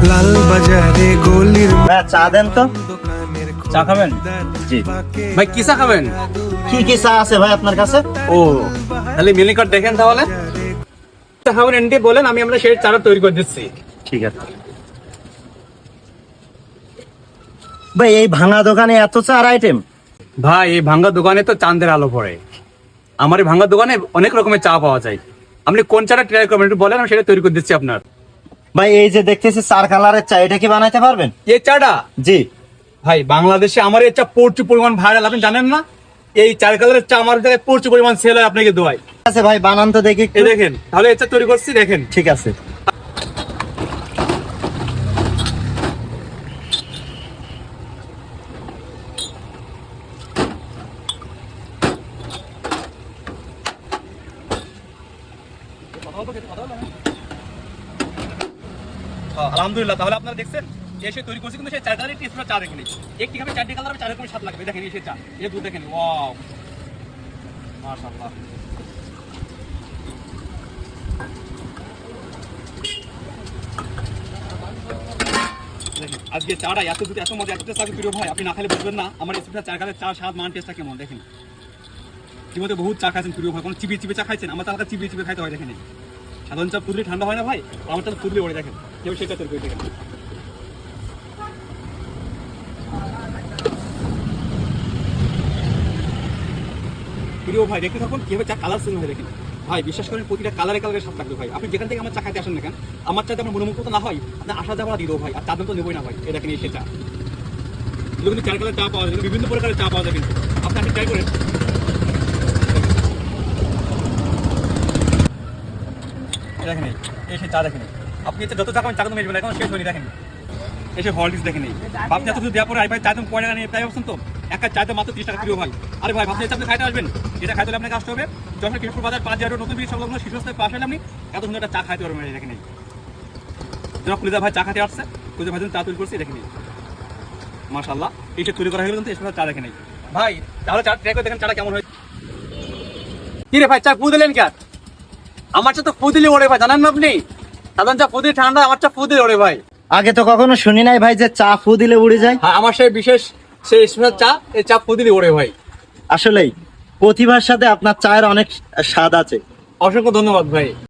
লাল বাজারে গলির চা দেন তো। চা খাবেন? জি। ভাই কি চা খাবেন? কি কি চা আছে ভাই আপনার কাছে? ও তাহলে মেনু কার্ড দেখেন, তাহলে চা খাবেন এনটি বলেন, আমি আমরা সেই চাটা তৈরি করে দিচ্ছি। ঠিক আছে ভাই। এই ভাঙা দোকানে এত চার আইটেম? ভাই এই ভাঙ্গা দোকানে তো চাঁদের আলো পড়ে। আমার এই ভাঙ্গা দোকানে অনেক রকমের চা পাওয়া যায়। আপনি কোন চাটা ট্রাই করবেন একটু বলেন, আমি সেটা তৈরি করে দিচ্ছি আপনার। ভাই এই যে দেখতেছি চার কালারের চা, এটা কি বানাইতে পারবেন? এই চাটা জি। ভাই বাংলাদেশে আমার এই চা প্রচুর পরিমাণ ভাইরাল, আপনি জানেন না? এই চার কালারের চা আমার জায়গায় প্রচুর পরিমাণ সেল হয়, আপনাকে দোয়াই। ঠিক আছে ভাই, বানান তো দেখি একটু। এই দেখেন, তাহলে এই চা তৈরি করছি, দেখেন। ঠিক আছে। আলহামদুলিল্লাহ, তাহলে আপনারা দেখছেন এসে তৈরি করছি, কিন্তু সেই চার কালারের টেস্ট চা দেখেন। একটি খাবে চারটি কালার, চার রকমের স্বাদ লাগবে। দেখেন এই সেই চা, এই দুধ দেখেন, ওয়াও মাশাআল্লাহ। দেখেন আজকে চাটা এত দুধ এত মজা, এত টেস্ট লাগে প্রিয় ভাই, আপনি না খেলে বুঝবেন না আমার এই চার কালারের চা স্বাদ মান টেস্টটা কেমন। দেখেন জীবনে বহুত চা খাইছেন প্রিয় ভাই, কোনো চিবিয়ে চিবিয়ে চা খাইছেন? আমার চা চিবিয়ে চিবিয়ে খাইতে হয়। দেখেন সাধারণ চা পুরলি ঠান্ডা হয় না ভাই, আমার চা পুরলি ওড়ে। দেখেন কেউ সেটা তৈরি করে। দেখেন প্রিয় ভাই দেখতে থাকুন কিভাবে চা কালার চেঞ্জ হয়। দেখেন ভাই বিশ্বাস করেন প্রতিটা কালারে কালারে স্বাদ লাগবে ভাই। আপনি যেখান থেকে আমার চা খাইতে আসেন না কেন, আমার চাতে আমার মনোমুগ্ধ না হয়, আপনার আসা যাওয়া দিয়ে দেবো ভাই। আর চাঁদন তো নেবই না ভাই। এই দেখেন এই সে চা, এগুলো কিন্তু চার কালার চা পাওয়া যায়, বিভিন্ন প্রকারের চা পাওয়া যায়, কিন্তু আপনি ট্রাই করেন। দেখেন এই সে চা, দেখেন আপনি যত চা খাবেন চা কিন্তু মেশবেন, এখন শেষ হয়নি। দেখেন এসে হলটিস দেখেন, আপনি এত কিছু দেওয়ার পরে ভাই চাইতে কয় টাকা নিয়ে তাই ভাবছেন তো? একটা চাইতে মাত্র 30 টাকা প্রিয় ভাই। আরে ভাই ভাবছেন আপনি খাইতে আসবেন, এটা খাইতে হলে আপনাকে আসতে হবে যখন কৃষ্ণপুর বাজার 5 নতুন ব্রিজ সংলগ্ন শীর্ষস্থানে পাশে হলে আপনি এত সুন্দর একটা চা খাইতে পারবেন। দেখেন যখন কুলিদা ভাই চা খাইতে আসছে, কুলিদা ভাই চা তৈরি করছি। দেখেন মাশাআল্লাহ, এইটা তৈরি করা হয়ে গেল, কিন্তু এসব চা দেখেন ভাই। তাহলে চা ট্রাই করে দেখেন চাটা কেমন হয়। কি রে ভাই চা ফু দিলেন কেন? আমার চা তো ফু দিলে ওরে ভাই, জানেন না আপনি? সাধারণ চা ফু দিলে ঠান্ডা, আমার চা ফু দিলে ওরে ভাই। আগে তো কখনো শুনি নাই ভাই যে চা ফু দিলে উড়ে যায়। হ্যাঁ, আমার সেই বিশেষ সেই স্পেশাল চা, এই চা ফু দিলে ওরে ভাই। আসলেই প্রতিভার সাথে আপনার চায়ের অনেক স্বাদ আছে। অসংখ্য ধন্যবাদ ভাই।